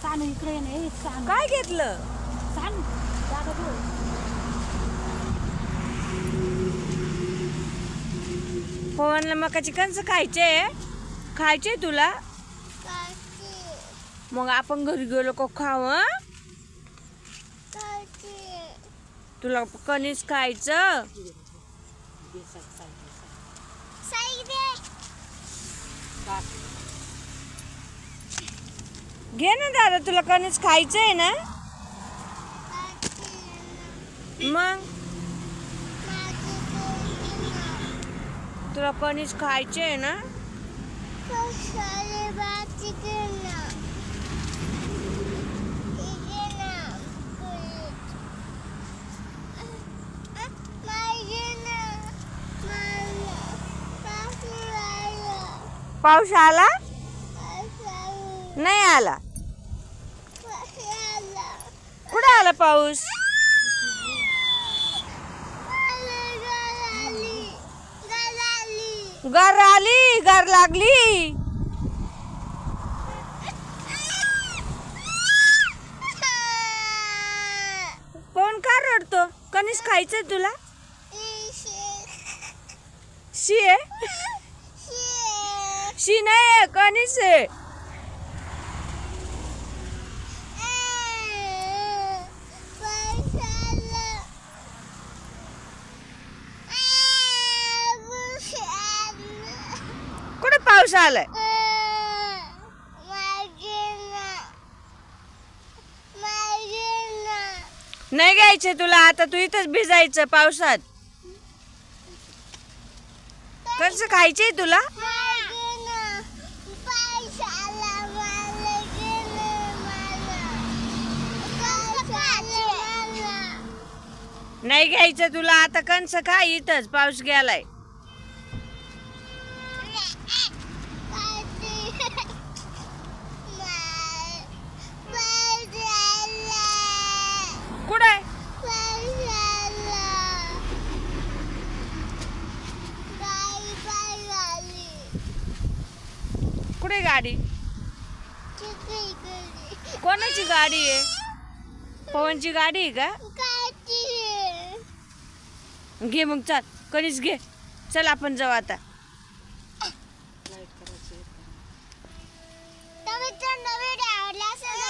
सांग इकडे नाही सांग काय घेतलं? सांग जागा ठेव. पवनला मकाची कणसं खायचे तुला? मग आपण घरी गेलो का खाऊ हं? तुला कणीस खायचं? घे ना दादा, तुला कणीस खायचंय ना? मग तुला कणीस खायचंय ना? पाऊस आला? नाही आला. कुठे आला पाऊस? गार आली, गार लागली. कोण का रडतो? कणीस खायचंय तुला? शी आहे? शी नाही, कणीस आहे. कुठे पाऊस आलाय? नाही घ्यायचे तुला, आता तू इथंच भिजायचं पावसात. कसं खायचंय तुला? नाही घ्यायचं तुला, आता कंस खा, इथंच पाऊस गेलाय. कुठे कुठे गाडी? कोणाची गाडी आहे? पवनची गाडी आहे का? घे मग, चल कणीस घे. चल आपण जाऊ आता. व्हिडिओ आवडला असेल